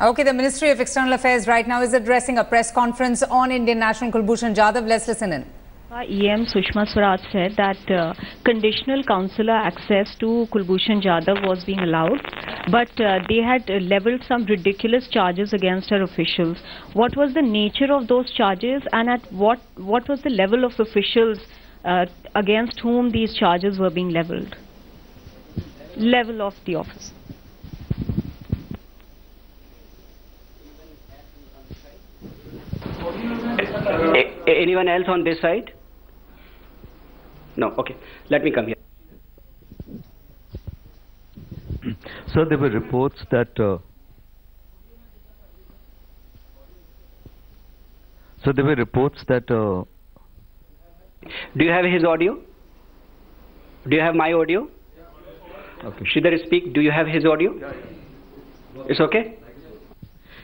Okay, the Ministry of External Affairs right now is addressing a press conference on Indian national Kulbhushan Jadhav. Let's listen in. EM Sushma Swaraj said that conditional consular access to Kulbhushan Jadhav was being allowed, but they had leveled some ridiculous charges against her officials. What was the nature of those charges, and at what was the level of officials against whom these charges were being leveled? Level of the office. Anyone else on this side? No. Okay. Let me come here. So there were reports that do you have his audio? Do you have my audio? Okay. Shridhar, speak. Do you have his audio? It's okay?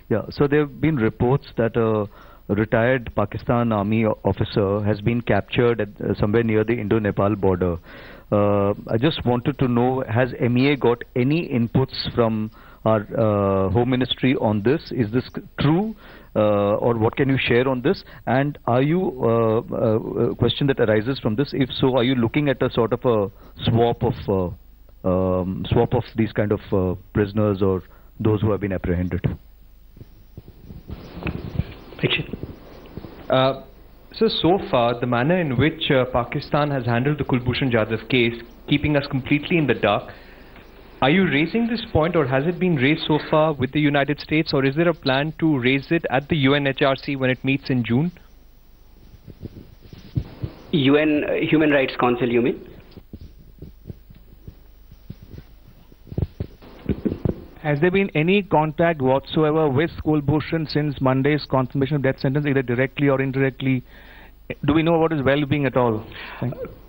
Yeah. So there have been reports that a retired Pakistan Army officer has been captured at, somewhere near the Indo-Nepal border. I just wanted to know, has MEA got any inputs from our Home Ministry on this? Is this true? Or what can you share on this? And are you, a question that arises from this, if so, are you looking at a sort of a swap of these kind of prisoners or those who have been apprehended? So far, the manner in which Pakistan has handled the Kulbhushan Jadhav case, keeping us completely in the dark, are you raising this point, or has it been raised so far with the United States, or is there a plan to raise it at the UNHRC when it meets in June? UN Human Rights Council, you mean? Has there been any contact whatsoever with Kulbhushan since Monday's confirmation of death sentence, either directly or indirectly? Do we know about his well-being at all?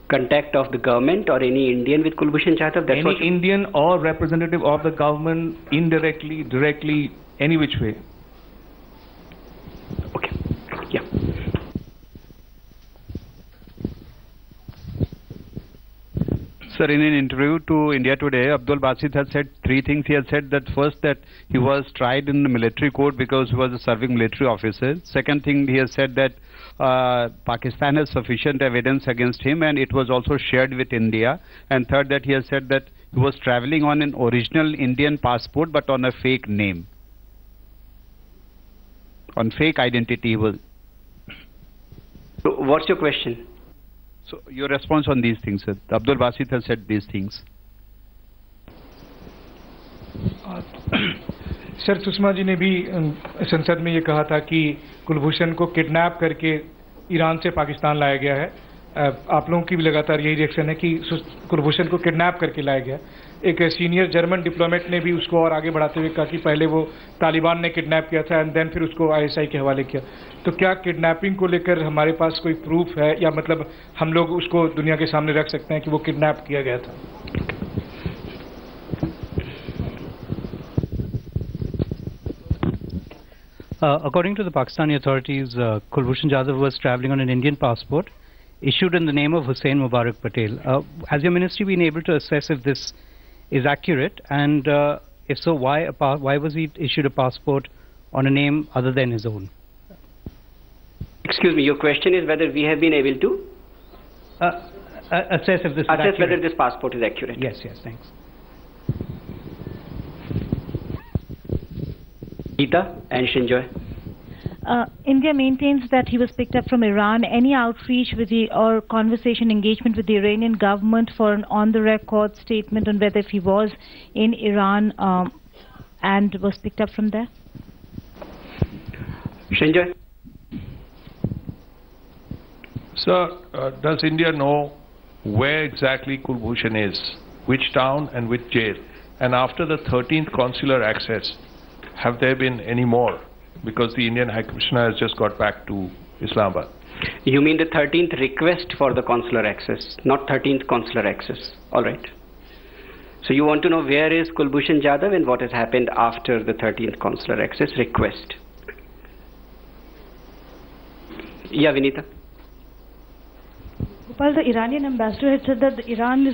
Contact of the government or any Indian with Kulbhushan Jadhav? That's any Indian or representative of the government, indirectly, directly, any which way? Okay. Yeah. Sir, in an interview to India Today, Abdul Basit has said three things. He has said that first, that he was tried in the military court because he was a serving military officer. Second thing, he has said that Pakistan has sufficient evidence against him and it was also shared with India. And third, that he has said that he was traveling on an original Indian passport but on a fake name. On fake identity he was. So what's your question? So your response on these things, sir. Abdul Basit has said these things. Sir, Sushma ji ने भी संसद में ये कहा था कि कुलभूषण को kidnap करके ईरान से पाकिस्तान लाया गया है. आप लोगों की भी लगातार यही रिएक्शन है कि कुलभूषण को किडनैप करके लाया गया. एक सीनियर जर्मन डिप्लोमेट ने भी उसको और आगे बढ़ाते हुए कहा कि पहले वो तालिबान ने किडनैप किया था एंड देन फिर उसको आईएसआई के हवाले किया. तो क्या किडनैपिंग को लेकर हमारे पास कोई प्रूफ है, या मतलब हम लोग उसको दुनिया के सामने रख सकते हैं कि वो किडनैप किया गया था? According to the Pakistani authorities, Kulbhushan Jadhav was traveling on an Indian passport issued in the name of Hussein Mubarak Patel. Has your ministry been able to assess if this is accurate, and if so, why was he issued a passport on a name other than his own? Excuse me, your question is whether we have been able to assess if this is accurate. Whether this passport is accurate. Yes, thanks. Geeta and Shinjoy. India maintains that he was picked up from Iran. Any outreach with or conversation, engagement with the Iranian government for an on-the-record statement on whether if he was in Iran and was picked up from there? Shinjoy. Sir, does India know where exactly Kulbhushan is, which town and which jail? And after the 13th consular access, have there been any more? Because the Indian High Commissioner has just got back to Islamabad. You mean the 13th request for the consular access, not 13th consular access. All right. So you want to know where is Kulbhushan Jadhav and what has happened after the 13th consular access request. Yeah, Vinita. Gopal, the Iranian ambassador had said that the Iran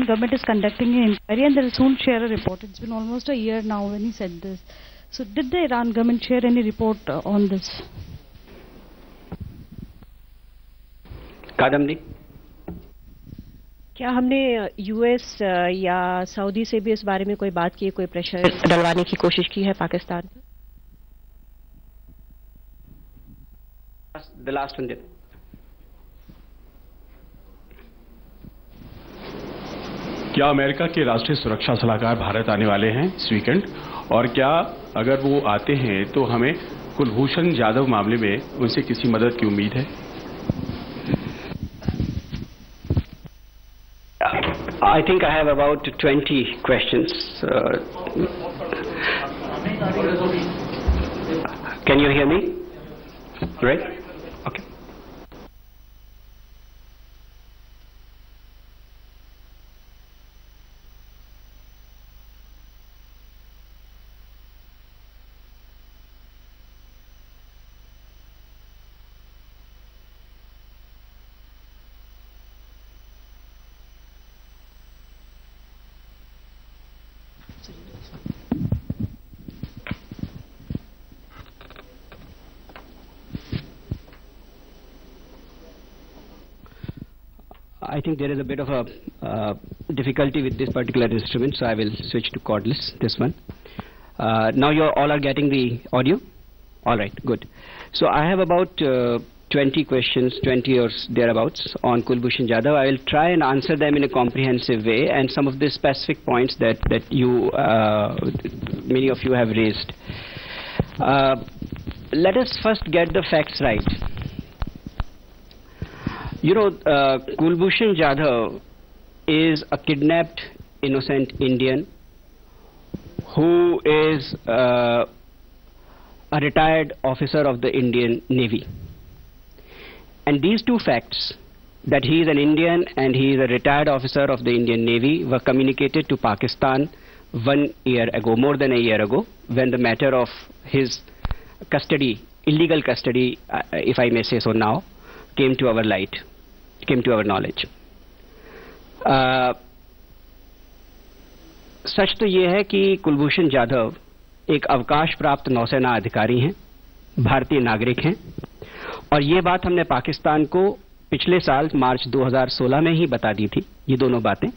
government is conducting an inquiry and they will soon share a report. It's been almost a year now when he said this. So did the Iran government share any report on this? Kadamni? क्या हमने US या Saudi से भी इस बारे में कोई बात की, कोई प्रेशर डलवाने की कोशिश की है पाकिस्तान पर? The last one. क्या अमेरिका के राष्ट्रीय सुरक्षा सलाहकार भारत आने वाले हैं इस वीकेंड, और क्या अगर वो आते हैं तो हमें कुलभूषण जाधव मामले में उनसे किसी मदद की उम्मीद है? I think I have about 20 questions. Can you hear me? Right? Okay. I think there is a bit of a difficulty with this particular instrument, so I will switch to cordless, this one. Now you all are getting the audio? All right, good. So I have about 20 questions, 20 or thereabouts on Kulbhushan Jadhav. I will try and answer them in a comprehensive way, and some of the specific points that you, many of you have raised. Let us first get the facts right. You know, Kulbhushan Jadhav is a kidnapped innocent Indian who is a retired officer of the Indian Navy. And these two facts, that he is an Indian and he is a retired officer of the Indian Navy, were communicated to Pakistan 1 year ago, more than a year ago, when the matter of his custody, illegal custody, if I may say so now, came to our light, came to our knowledge. सच तो ये है कि कुलभूषण जाधव एक अवकाश प्राप्त नौसेना अधिकारी हैं, भारतीय नागरिक हैं, और ये बात हमने पाकिस्तान को पिछले साल मार्च 2016 में ही बता दी थी, ये दोनों बातें,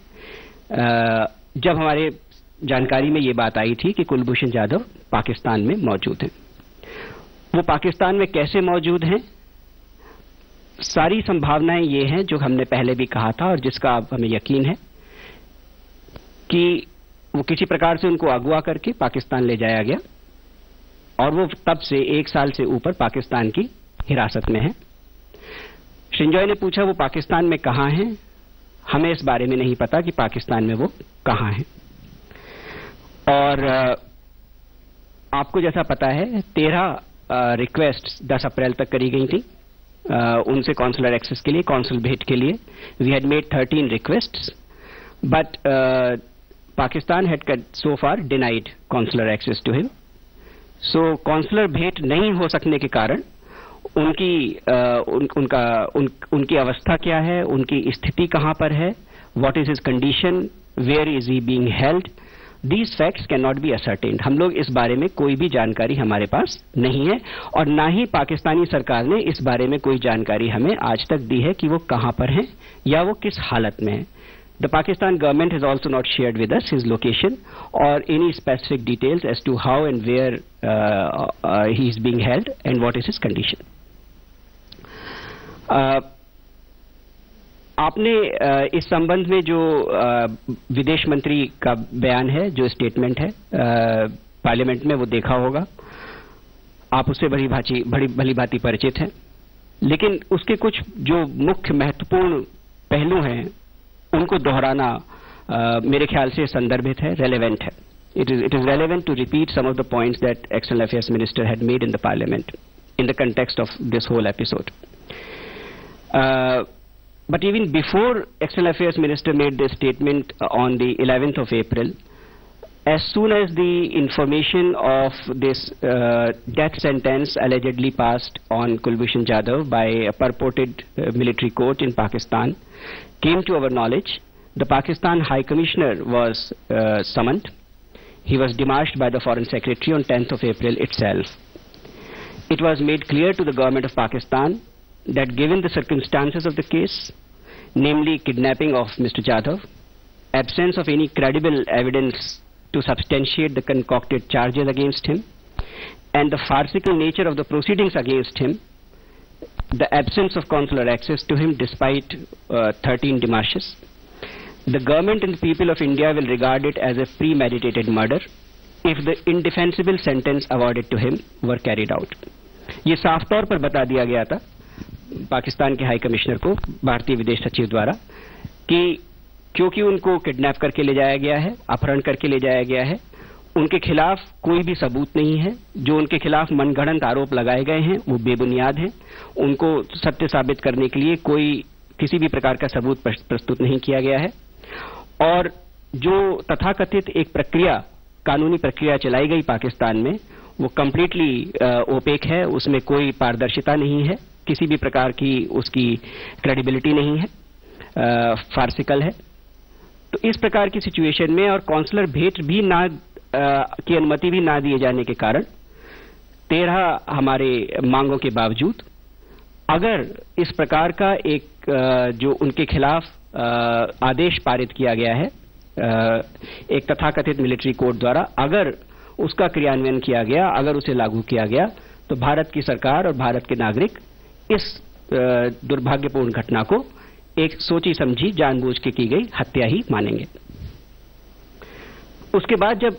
जब हमारे जानकारी में ये बात आई थी कि कुलभूषण जाधव पाकिस्तान में मौजूद हैं। वो पाकिस्तान में कैसे मौजूद हैं? सारी संभावनाएं ये हैं जो हमने पहले भी कहा था और जिसका अब हमें यकीन है कि वो किसी प्रकार से उनको अगवा करके पाकिस्तान ले जाया गया और वो तब से 1 साल से ऊपर पाकिस्तान की हिरासत में है। शिंजॉय ने पूछा वो पाकिस्तान में कहां हैं? हमें इस बारे में नहीं पता कि पाकिस्तान में वो कहां हैं। और आपको जैसा पता है 13 रिक्वेस्ट 10 अप्रैल तक करी गई थी उनसे कॉन्सुलर एक्सेस के लिए, कॉन्सुल भेंट के लिए। We had made 13 requests, but Pakistan had so far denied consular access to him. So consular भेंट नहीं हो सकने के कारण उनकी अवस्था क्या है, उनकी स्थिति कहां पर है, what is his condition, where is he being held, These facts cannot be ascertained. हम लोग इस बारे में कोई भी जानकारी हमारे पास नहीं है और ना ही पाकिस्तानी सरकार ने इस बारे में कोई जानकारी हमें आज तक दी है कि वो कहां पर हैं या वो किस हालत में हैं। The Pakistan government has also not shared with us his location or any specific details as to how and where he is being held and what is his condition. आपने इस संबंध में जो विदेश मंत्री का बयान है, जो स्टेटमेंट है पार्लियामेंट में, वो देखा होगा, आप उससे भली भांति परिचित हैं। लेकिन उसके कुछ जो मुख्य महत्वपूर्ण पहलू हैं उनको दोहराना मेरे ख्याल से संदर्भित है, रेलेवेंट है। It is relevant to repeat some of the points that External Affairs Minister had made in the Parliament in the context of this whole episode. But even before External Affairs Minister made this statement on the 11th of April, as soon as the information of this death sentence allegedly passed on Kulbhushan Jadhav by a purported military court in Pakistan came to our knowledge, the Pakistan High Commissioner was summoned. he was demarched by the Foreign Secretary on 10th of April itself. It was made clear to the government of Pakistan that given the circumstances of the case, namely kidnapping of Mr. Jadhav, absence of any credible evidence to substantiate the concocted charges against him, and the farcical nature of the proceedings against him, the absence of consular access to him despite 13 demarches, the government and the people of India will regard it as a premeditated murder if the indefensible sentence awarded to him were carried out. ये साफ तौर पर बता दिया गया था पाकिस्तान के high commissioner को भारतीय विदेश सचिव द्वारा कि क्योंकि उनको किडनैप करके ले जाया गया है, अपहरण करके ले जाया गया है, उनके खिलाफ कोई भी सबूत नहीं है, जो उनके खिलाफ मनगढ़ंत आरोप लगाए गए हैं वो बेबुनियाद हैं, उनको सत्य साबित करने के लिए कोई किसी भी प्रकार का सबूत प्रस्तुत नहीं किया गया है, और जो तथाकथित एक प्रक्रिया, कानूनी प्रक्रिया चलाई गई पाकिस्तान में, वो कंप्लीटली ओपेक है, उसमें कोई पारदर्शिता नहीं है, किसी भी प्रकार की उसकी क्रेडिबिलिटी नहीं है, फार्सिकल है। तो इस प्रकार की सिचुएशन में और कॉन्सुलर भेंट भी ना की अनुमति भी ना दिए जाने के कारण 13 हमारे मांगों के बावजूद अगर इस प्रकार का एक जो उनके खिलाफ आदेश पारित किया गया है एक तथाकथित मिलिट्री कोर्ट द्वारा, अगर उसका क्रियान्वयन किया गया, अगर उसे लागू किया गया, तो भारत की सरकार और भारत के नागरिक इस दुर्भाग्यपूर्ण घटना को एक सोची समझी जानबूझ के की गई हत्या ही मानेंगे। उसके बाद जब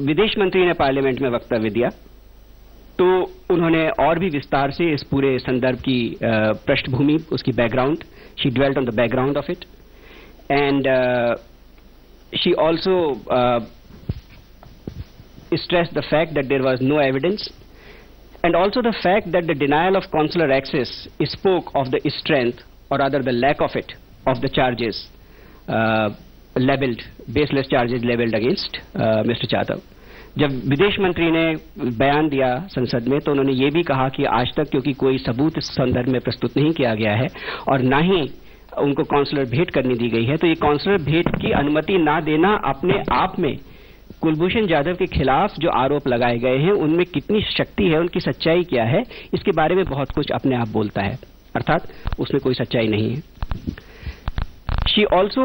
विदेश मंत्री ने पार्लियामेंट में वक्तव्य दिया तो उन्होंने और भी विस्तार से इस पूरे संदर्भ की पृष्ठभूमि, उसकी background, she dwelt on the background of it, and she also stressed the fact that there was no evidence, and also the fact that the denial of consular access spoke of the strength, or rather the lack of it, of the charges leveled, baseless charges leveled against Mr. Jadhav. जब विदेश मंत्री ने बयान दिया संसद में तो उन्होंने ये भी कहा कि आज तक क्योंकि कोई सबूत इस संदर्भ में प्रस्तुत नहीं किया गया है और ना ही उनको कॉन्सुलर भेंट करनी दी गई है, तो ये कॉन्सुलर भेंट की अनुमति ना देना अपने आप में कुलभूषण जाधव के खिलाफ जो आरोप लगाए गए हैं उनमें कितनी शक्ति है, उनकी सच्चाई क्या है, इसके बारे में बहुत कुछ अपने आप बोलता है, अर्थात उसमें कोई सच्चाई नहीं है। She also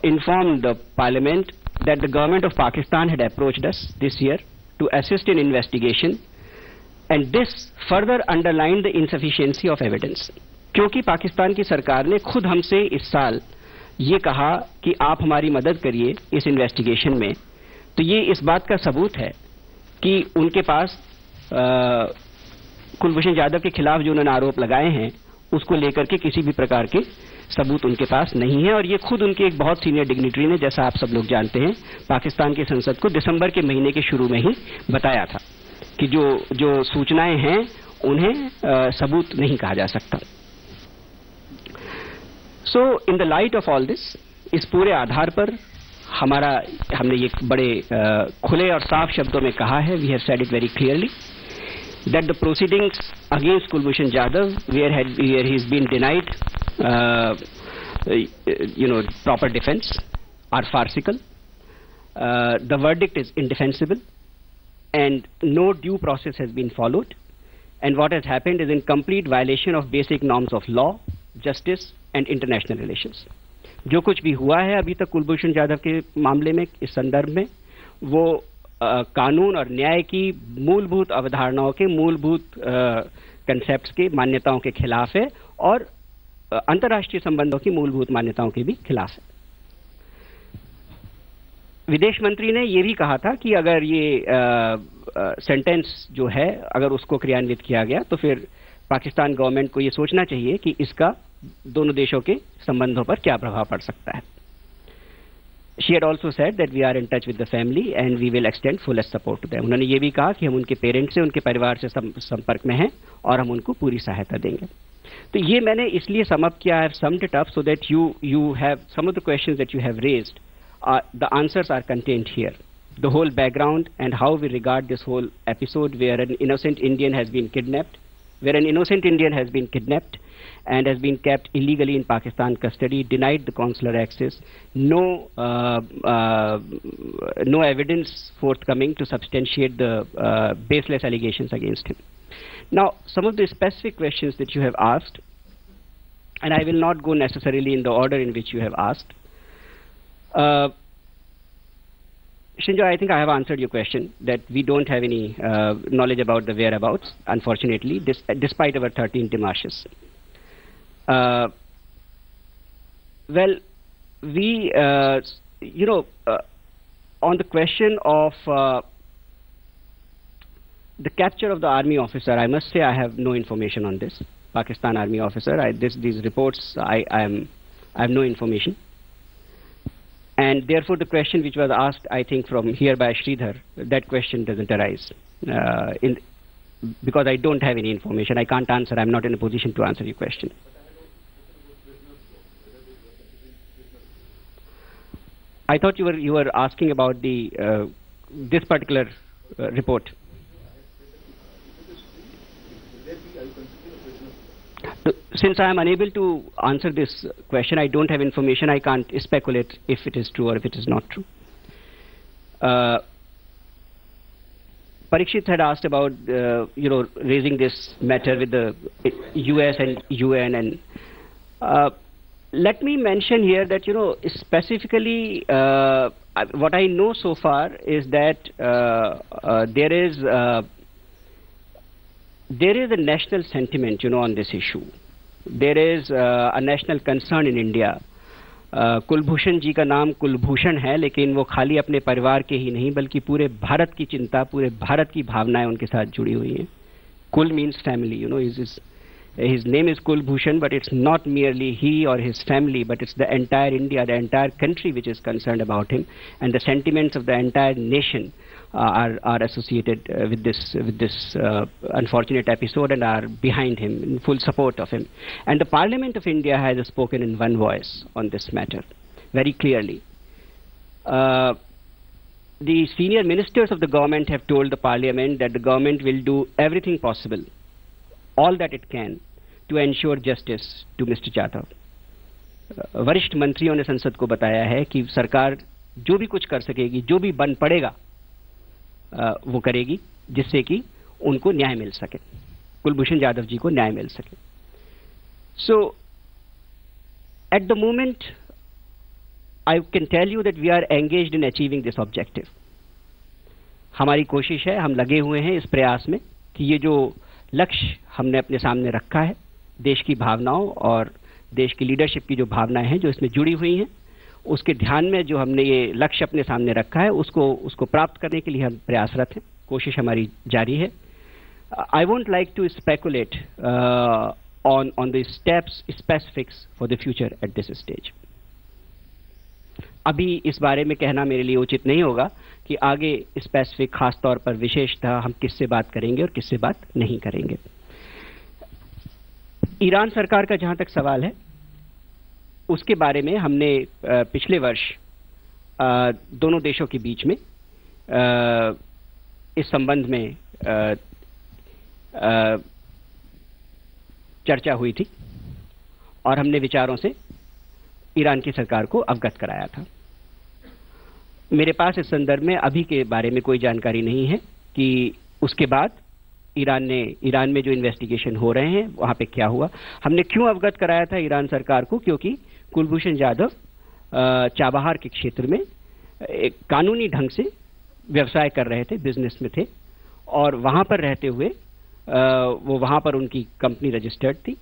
informed the parliament that the government of Pakistan had approached us this year to assist in investigation, and this further underlined the insufficiency of evidence. क्योंकि पाकिस्तान की सरकार ने खुद हमसे इस साल ये कहा कि आप हमारी मदद करिए इस इन्वेस्टिगेशन में, तो ये इस बात का सबूत है कि उनके पास कुलभूषण जाधव के खिलाफ जो उन्होंने आरोप लगाए हैं उसको लेकर के किसी भी प्रकार के सबूत उनके पास नहीं है। और ये खुद उनके एक बहुत सीनियर डिग्निटरी ने, जैसा आप सब लोग जानते हैं, पाकिस्तान की संसद को दिसंबर के महीने के शुरू में ही बताया था कि जो सूचनाएं हैं उन्हें सबूत नहीं कहा जा सकता। So in the light of all this, इस पूरे आधार पर हमने ये बड़े खुले और साफ शब्दों में कहा है, we have said it very clearly that the proceedings against Kulbhushan Jadhav, where he has been denied proper defense, are farcical. The verdict is indefensible and no due process has been followed, and what has happened is in complete violation of basic norms of law, justice and international relations. जो कुछ भी हुआ है अभी तक कुलभूषण जाधव के मामले में, इस संदर्भ में, वो कानून और न्याय की मूलभूत अवधारणाओं के, मूलभूत कंसेप्ट्स के, मान्यताओं के खिलाफ है और अंतर्राष्ट्रीय संबंधों की मूलभूत मान्यताओं के भी खिलाफ है। विदेश मंत्री ने यह भी कहा था कि अगर ये सेंटेंस जो है अगर उसको क्रियान्वित किया गया तो फिर पाकिस्तान गवर्नमेंट को ये सोचना चाहिए कि इसका दोनों देशों के संबंधों पर क्या प्रभाव पड़ सकता है। She had also said that we are in touch with the family and we will extend fullest support to them. उन्होंने ये भी कहा कि हम उनके पेरेंट्स से, उनके परिवार से संपर्क में हैं और हम उनको पूरी सहायता देंगे। तो ये मैंने इसलिए सम अप किया, I have summed it up so that you have some of the questions that you have raised, the answers are contained here. The whole background and how we regard this whole episode where an innocent Indian has been kidnapped, and has been kept illegally in Pakistan custody, denied the consular access, no evidence forthcoming to substantiate the baseless allegations against him. Now, some of the specific questions that you have asked, and I will not go necessarily in the order in which you have asked. Shinjo, I think I have answered your question that we don't have any knowledge about the whereabouts, unfortunately, despite our 13 demarches. Well, we, on the question of the capture of the army officer, I must say I have no information on this. Pakistan army officer, these reports, I have no information. And therefore, the question which was asked, I think, from here by Sridhar, that question doesn't arise. Because I don't have any information. I can't answer. I'm not in a position to answer your question. I thought you were asking about the this particular report. Since I am unable to answer this question, I don't have information. I can't speculate if it is true or if it is not true. Parikshit had asked about, raising this matter with the US and UN, and let me mention here that, specifically, what I know so far is that there is a national sentiment, on this issue. There is a national concern in India. Kulbhushan ji का नाम कुलभूषण है, लेकिन वो खाली अपने परिवार के ही नहीं बल्कि पूरे भारत की चिंता, पूरे भारत की भावनाएं उनके साथ जुड़ी हुई हैं. Kul means family, his name is Kulbhushan, but it's not merely he or his family, but it's the entire India, the entire country which is concerned about him, and the sentiments of the entire nation are associated with this unfortunate episode and are behind him, in full support of him. And the Parliament of India has spoken in one voice on this matter, very clearly. The senior ministers of the government have told the Parliament that the government will do everything possible, all that it can, to ensure justice to Mr. Jadhav. वरिष्ठ मंत्रियों ने संसद को बताया है कि सरकार जो भी कुछ कर सकेगी, जो भी बन पड़ेगा, वो करेगी, जिससे कि उनको न्याय मिल सके, कुलभूषण जाधव जी को न्याय मिल सके. So, at the moment, I can tell you that we are engaged in achieving this objective. हमारी कोशिश है, हम लगे हुए हैं इस प्रयास में कि ये जो लक्ष्य हमने अपने सामने रखा है, देश की भावनाओं और देश की लीडरशिप की जो भावनाएं हैं जो इसमें जुड़ी हुई हैं, उसके ध्यान में जो हमने ये लक्ष्य अपने सामने रखा है, उसको प्राप्त करने के लिए हम प्रयासरत हैं. कोशिश हमारी जारी है. I won't like to speculate on the steps, specifics for the future at this stage. अभी इस बारे में कहना मेरे लिए उचित नहीं होगा कि आगे स्पेसिफिक, खास तौर पर विशेषतः हम किससे बात करेंगे और किससे बात नहीं करेंगे. ईरान सरकार का जहां तक सवाल है, उसके बारे में हमने पिछले वर्ष दोनों देशों के बीच में इस संबंध में चर्चा हुई थी और हमने विचारों से ईरान की सरकार को अवगत कराया था. मेरे पास इस संदर्भ में अभी के बारे में कोई जानकारी नहीं है कि उसके बाद ईरान में जो इन्वेस्टिगेशन हो रहे हैं वहां पे क्या हुआ. हमने क्यों अवगत कराया था ईरान सरकार को? क्योंकि कुलभूषण जाधव चाबहार के क्षेत्र में एक कानूनी ढंग से व्यवसाय कर रहे थे, बिजनेस में थे, और वहां पर रहते हुए वहां पर उनकी कंपनी रजिस्टर्ड थी,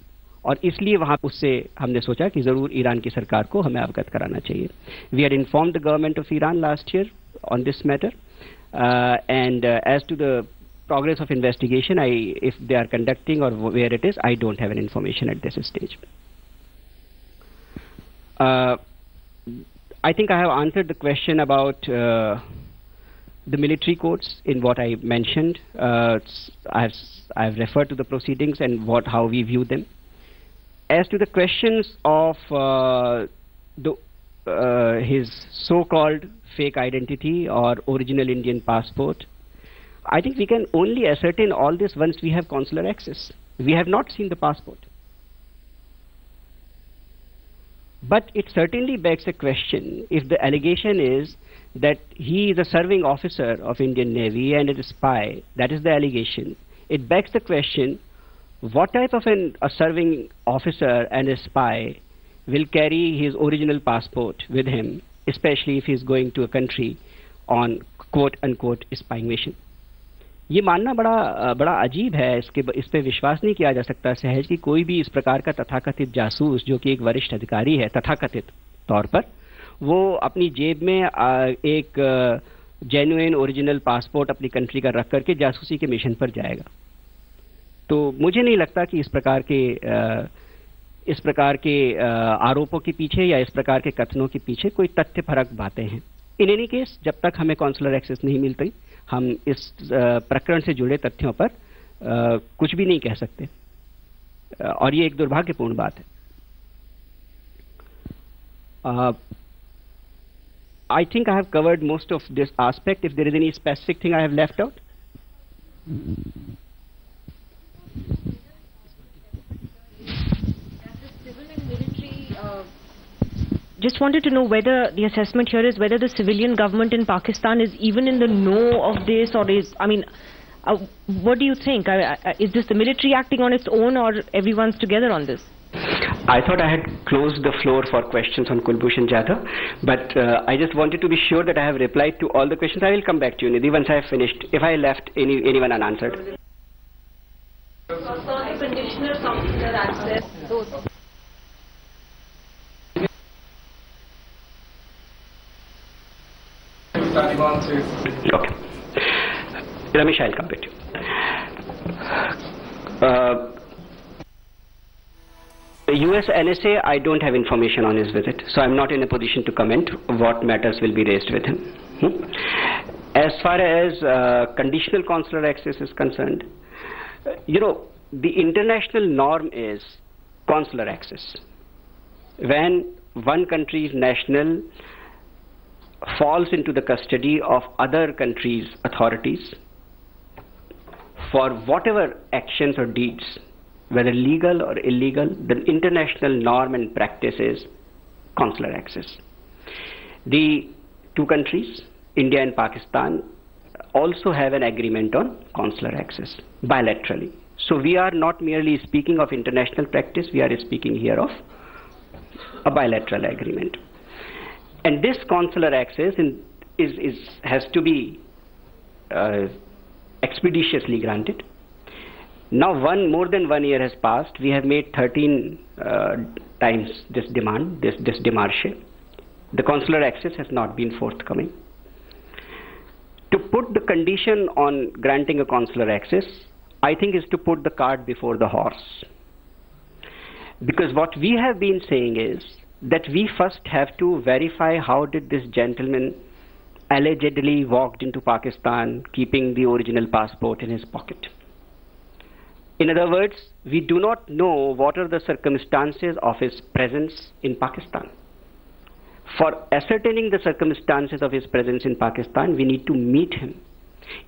और इसलिए वहां उससे हमने सोचा कि जरूर ईरान की सरकार को हमें अवगत कराना चाहिए. We are informed the government of Iran last year on this matter, and as to the progress of investigation, if they are conducting or where it is, I don't have any information at this stage. I think I have answered the question about the military courts in what I mentioned. I have referred to the proceedings and how we view them. As to the questions of his so-called fake identity or original Indian passport, I think we can only ascertain all this once we have consular access. We have not seen the passport. But it certainly begs a question, if the allegation is that he is a serving officer of Indian Navy and is a spy, that is the allegation, it begs the question, what type of a serving officer and a spy will carry his original passport with him, especially if he is going to a country on quote-unquote spying mission? ये मानना बड़ा अजीब है, इस पे विश्वास नहीं किया जा सकता सहज कि कोई भी इस प्रकार का तथाकथित जासूस जो कि एक वरिष्ठ अधिकारी है तथाकथित तौर पर, वो अपनी जेब में एक जेन्युइन ओरिजिनल पासपोर्ट अपनी कंट्री का रख करके जासूसी के मिशन पर जाएगा। तो मुझे नहीं लगता कि इस प्रकार के आरोपों के पीछे या इस प्रकार के कथनों के पीछे कोई तथ्य परक बातें हैं। इन एनी केस, जब तक हमें कॉन्सुलर एक्सेस नहीं मिलती, हम इस प्रकरण से जुड़े तथ्यों पर कुछ भी नहीं कह सकते, और ये एक दुर्भाग्यपूर्ण बात है। I think I have covered most of this aspect. If there is any specific thing I have left out. Just wanted to know whether the assessment here is whether the civilian government in Pakistan is even in the know of this, or is, I mean, what do you think? Is this the military acting on its own, or everyone's together on this? I thought I had closed the floor for questions on Kulbhushan Jadhav, but I just wanted to be sure that I have replied to all the questions. I will come back to you, Nidhi, once I have finished, if I left anyone unanswered. Conditional consular access. Okay. Ramesh, I'll come back to you. US NSA, I don't have information on his visit, so I'm not in a position to comment what matters will be raised with him. As far as conditional consular access is concerned, you know, the international norm is consular access. When one country's national falls into the custody of other countries' authorities for whatever actions or deeds, whether legal or illegal, the international norm and practice is consular access. The two countries, India and Pakistan, also have an agreement on consular access bilaterally. So we are not merely speaking of international practice, we are speaking here of a bilateral agreement. And this consular access has to be expeditiously granted. Now more than 1 year has passed. We have made 13 times this demand, this démarche. The consular access has not been forthcoming. To put the condition on granting a consular access, I think, is to put the cart before the horse. Because what we have been saying is that we first have to verify how did this gentleman allegedly walked into Pakistan keeping the original passport in his pocket. In other words, we do not know what are the circumstances of his presence in Pakistan. For ascertaining the circumstances of his presence in Pakistan, we need to meet him.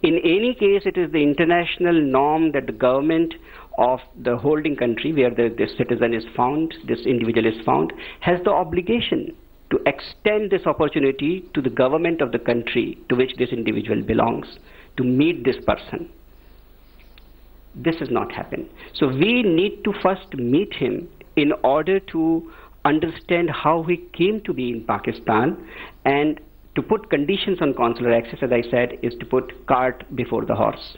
In any case, it is the international norm that the government of the holding country where this citizen is found, this individual is found, has the obligation to extend this opportunity to the government of the country to which this individual belongs, to meet this person. This has not happened. So we need to first meet him in order to understand how he came to be in Pakistan, and to put conditions on consular access, as I said, is to put cart before the horse.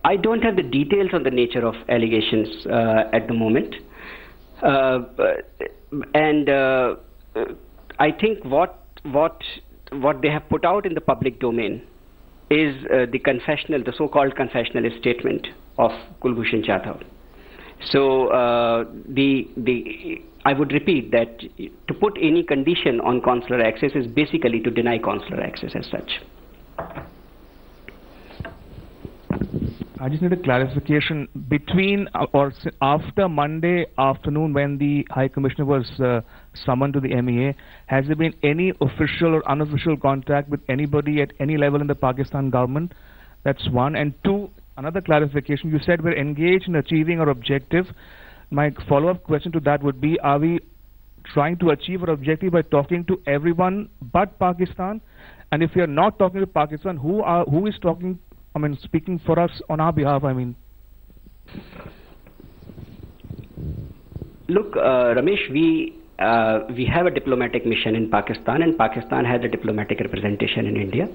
I don't have the details on the nature of allegations at the moment, and I think what they have put out in the public domain is the so-called confessional statement of Kulbhushan Jadhav. So I would repeat that to put any condition on consular access is basically to deny consular access as such. I just need a clarification between or after Monday afternoon when the High Commissioner was summoned to the MEA. Has there been any official or unofficial contact with anybody at any level in the Pakistan government? That's one. And two, another clarification. You said we're engaged in achieving our objective. My follow-up question to that would be, are we trying to achieve our objective by talking to everyone but Pakistan? And if we are not talking to Pakistan, who is talking, speaking for us on our behalf, Look, Ramesh, we have a diplomatic mission in Pakistan, and Pakistan has a diplomatic representation in India.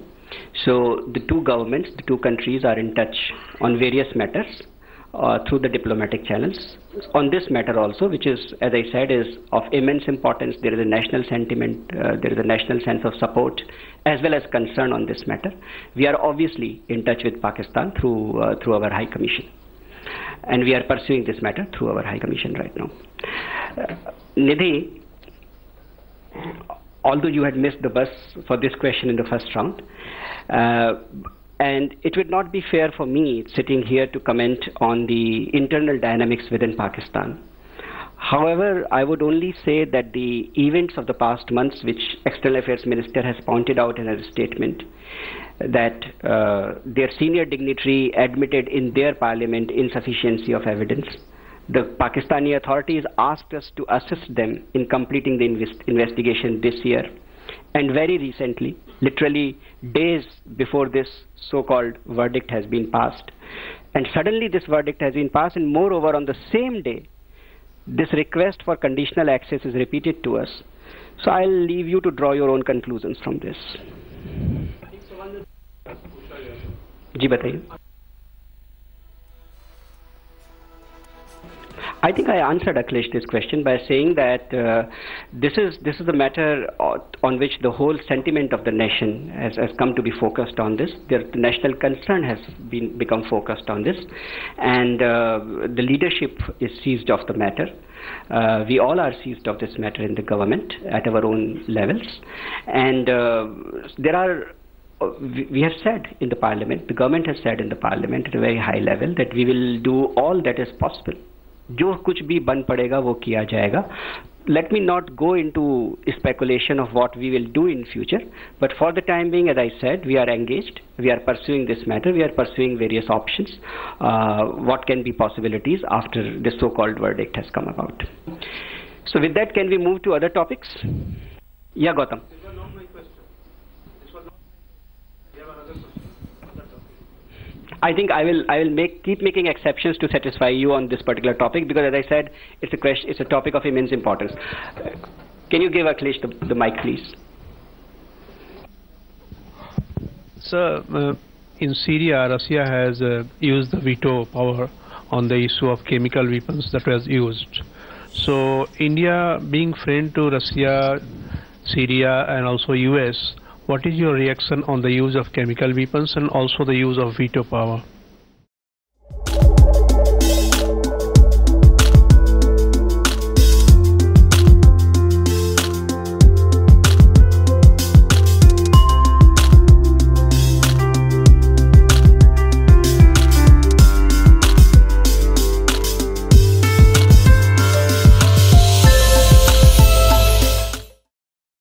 So the two governments, the two countries are in touch on various matters through the diplomatic channels. On this matter also, which is, as I said, is of immense importance, there is a national sentiment, there is a national sense of support as well as concern on this matter. We are obviously in touch with Pakistan through our High Commission. And we are pursuing this matter through our High Commission right now. Nidhi, although you had missed the bus for this question in the first round, and it would not be fair for me sitting here to comment on the internal dynamics within Pakistan. However, I would only say that the events of the past months, which External Affairs Minister has pointed out in his statement, that their senior dignitary admitted in their parliament insufficiency of evidence. The Pakistani authorities asked us to assist them in completing the investigation this year. And very recently, literally days before this so-called verdict has been passed, and suddenly this verdict has been passed, and moreover on the same day, this request for conditional access is repeated to us. So I'll leave you to draw your own conclusions from this. जी बताइए. I think I answered Akhilesh this question by saying that this is a matter on which the whole sentiment of the nation has come to be focused on this. The national concern has become focused on this, and the leadership is seized of the matter. We all are seized of this matter in the government at our own levels, and we have said in the parliament, the government has said in the parliament at a very high level that we will do all that is possible. जो कुछ भी बन पड़ेगा वो किया जाएगा. Let me not go into speculation of what we will do in future, but for the time being, as I said, we are engaged, we are pursuing this matter, we are pursuing various options, what can be possibilities after the so-called verdict has come about. So with that, can we move to other topics? Yeah, Gautam. I think I will keep making exceptions to satisfy you on this particular topic, because as I said, it's a topic of immense importance. Can you give Akhilesh the mic, please? Sir, in Syria, Russia has used the veto power on the issue of chemical weapons that was used. So India, being friend to Russia, Syria and also US, what is your reaction on the use of chemical weapons and also the use of veto power?